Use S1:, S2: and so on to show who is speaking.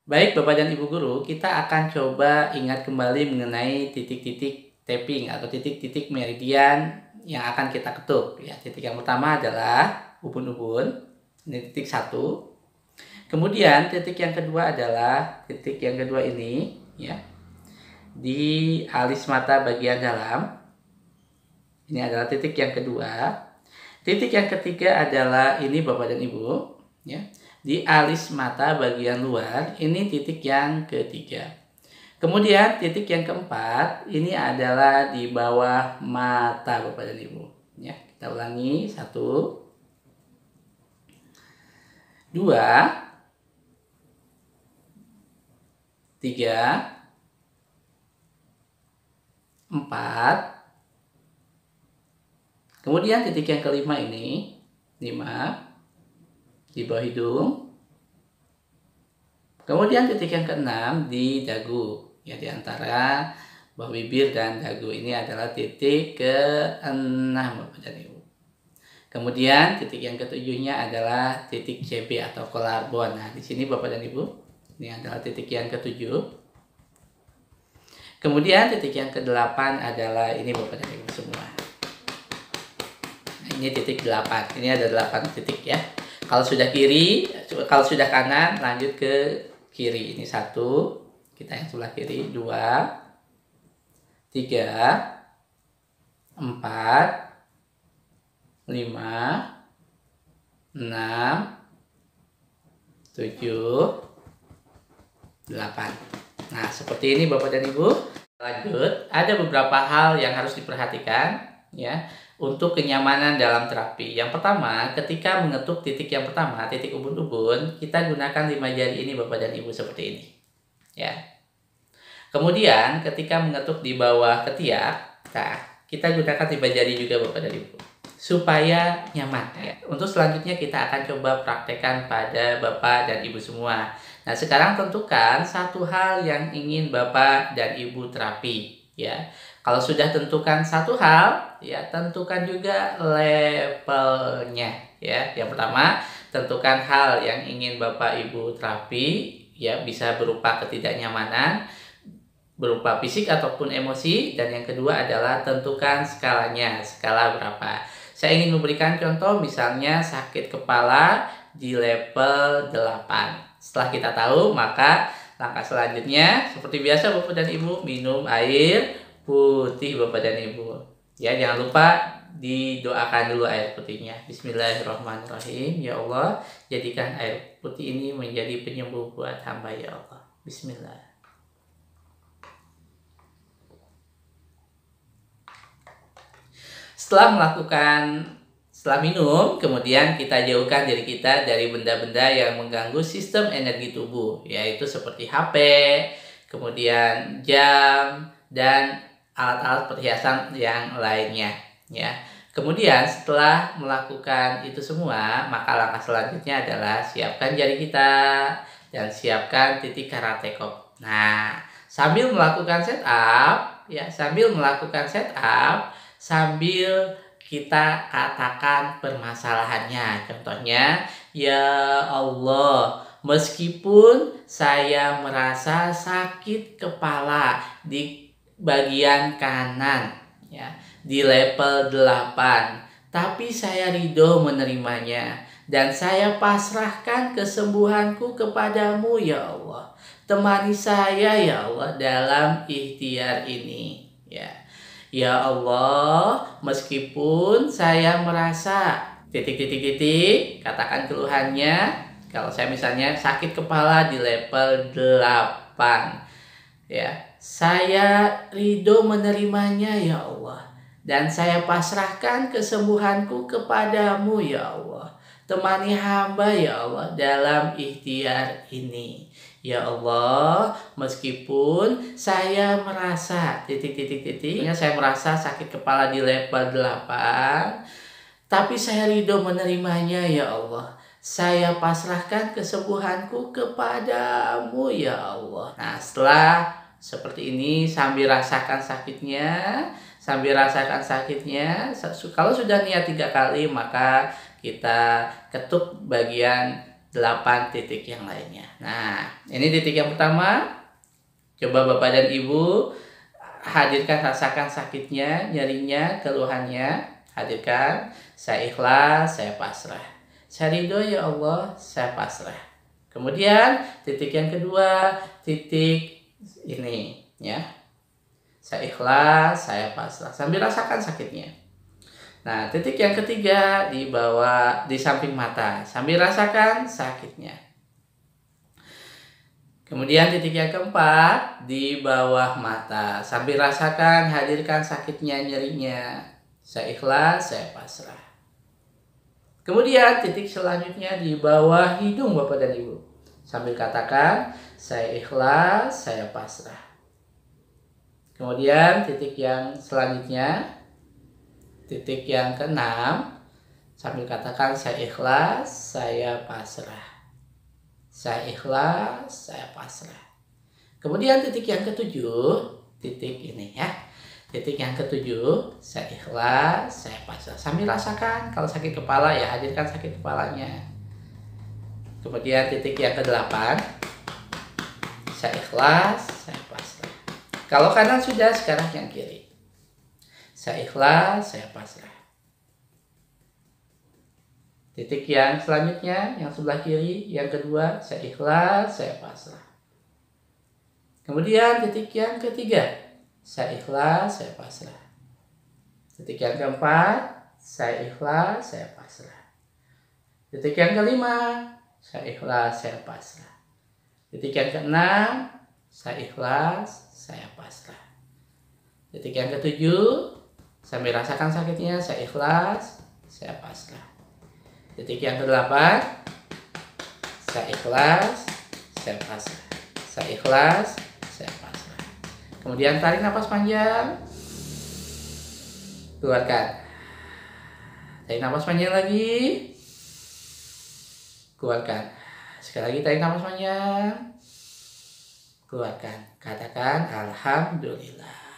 S1: Baik Bapak dan Ibu Guru, kita akan coba ingat kembali mengenai titik-titik tapping atau titik-titik meridian yang akan kita ketuk. Ya, titik yang pertama adalah ubun-ubun, ini titik 1. Kemudian titik yang kedua adalah titik yang kedua ini, ya, di alis mata bagian dalam. Ini adalah titik yang kedua. Titik yang ketiga adalah ini Bapak dan Ibu, ya, di alis mata bagian luar. Ini titik yang ketiga. Kemudian titik yang keempat ini adalah di bawah mata Bapak dan Ibu, ya. Kita ulangi, 1, 2, 3, 4. Kemudian titik yang kelima ini, 5, di bawah hidung. Kemudian titik yang keenam di dagu, ya, di antara bawah bibir dan dagu. Ini adalah titik ke-6 Bapak dan Ibu. Kemudian titik yang ketujuhnya adalah titik CB atau collarbone. Nah, di sini Bapak dan Ibu, ini adalah titik yang ketujuh. Kemudian titik yang ke-8 adalah ini Bapak dan Ibu semua. Nah, ini titik 8. Ini ada 8 titik, ya. Kalau sudah kiri, kalau sudah kanan, lanjut ke kiri. Ini 1, kita yang sebelah kiri, 2, 3, 4, 5, 6, 7, 8. Nah, seperti ini Bapak dan Ibu. Lanjut, ada beberapa hal yang harus diperhatikan, ya, untuk kenyamanan dalam terapi. Yang pertama, ketika mengetuk titik yang pertama, titik ubun-ubun, kita gunakan 5 jari ini Bapak dan Ibu seperti ini, ya. Kemudian ketika mengetuk di bawah ketiak, nah, kita gunakan 5 jari juga Bapak dan Ibu supaya nyaman, ya. Untuk selanjutnya kita akan coba praktekkan pada Bapak dan Ibu semua. Nah, sekarang tentukan satu hal yang ingin Bapak dan Ibu terapi, ya. Kalau sudah tentukan satu hal, ya, tentukan juga levelnya, ya. Yang pertama, tentukan hal yang ingin Bapak Ibu terapi, ya, bisa berupa ketidaknyamanan, berupa fisik ataupun emosi. Dan yang kedua adalah tentukan skalanya, skala berapa. Saya ingin memberikan contoh, misalnya sakit kepala di level 8. Setelah kita tahu, maka langkah selanjutnya seperti biasa Bapak dan Ibu, minum air putih Bapak dan Ibu. Ya, jangan lupa didoakan dulu air putihnya. Bismillahirrahmanirrahim. Ya Allah, jadikan air putih ini menjadi penyembuh buat hamba ya Allah. Bismillah. Setelah minum, kemudian kita jauhkan diri kita dari benda-benda yang mengganggu sistem energi tubuh, yaitu seperti HP, kemudian jam, dan alat-alat perhiasan yang lainnya, ya. Kemudian setelah melakukan itu semua, maka langkah selanjutnya adalah siapkan jari kita dan siapkan titik karatekop. Nah, sambil melakukan setup, ya, sambil kita katakan permasalahannya. Contohnya, ya Allah, meskipun saya merasa sakit kepala di bagian kanan, ya, di level 8, tapi saya ridho menerimanya dan saya pasrahkan kesembuhanku kepadamu ya Allah. Temani saya ya Allah dalam ikhtiar ini, ya. Ya Allah, meskipun saya merasa titik-titik-titik, katakan keluhannya. Kalau saya misalnya sakit kepala di level 8, ya, saya ridho menerimanya ya Allah, dan saya pasrahkan kesembuhanku kepadamu ya Allah. Temani hamba ya Allah dalam ikhtiar ini. Ya Allah, meskipun saya merasa saya merasa sakit kepala di level 8, tapi saya ridho menerimanya ya Allah. Saya pasrahkan kesembuhanku kepadamu ya Allah. Nah, setelah seperti ini sambil rasakan sakitnya, kalau sudah niat 3 kali, maka kita ketuk bagian 8 titik yang lainnya. Nah, ini titik yang pertama. Coba Bapak dan Ibu hadirkan, rasakan sakitnya, nyerinya, keluhannya. Hadirkan, saya ikhlas, saya pasrah. Saya ridho ya Allah, saya pasrah. Kemudian titik yang kedua, titik ini ya. Saya ikhlas, saya pasrah. Sambil rasakan sakitnya. Nah, titik yang ketiga di bawah, di samping mata. Sambil rasakan sakitnya. Kemudian titik yang keempat di bawah mata. Sambil rasakan, hadirkan sakitnya, nyerinya. Saya ikhlas, saya pasrah. Kemudian titik selanjutnya di bawah hidung Bapak dan Ibu. Sambil katakan, saya ikhlas, saya pasrah. Kemudian titik yang selanjutnya, titik yang keenam. Sambil katakan, saya ikhlas, saya pasrah. Saya ikhlas, saya pasrah. Kemudian titik yang ketujuh, titik ini ya. Titik yang ketujuh, saya ikhlas, saya pasrah. Sambil rasakan, kalau sakit kepala ya hadirkan sakit kepalanya. Kemudian titik yang kedelapan, saya ikhlas, saya pasrah. Kalau kanan sudah, sekarang yang kiri. Saya ikhlas, saya pasrah. Titik yang selanjutnya, yang sebelah kiri, yang kedua, saya ikhlas, saya pasrah. Kemudian titik yang ketiga, saya ikhlas, saya pasrah. Titik yang keempat, saya ikhlas, saya pasrah. Titik yang kelima, saya ikhlas, saya pasrah. Titik yang keenam, saya ikhlas, saya pasrah. Titik yang ketujuh, sambil rasakan sakitnya, saya ikhlas, saya pasrah. Titik yang kedelapan, saya ikhlas, saya pasrah. Saya ikhlas, saya pasrah. Kemudian tarik nafas panjang, keluarkan. Tarik nafas panjang lagi, keluarkan. Sekali lagi tarik nafas panjang, keluarkan. Katakan alhamdulillah.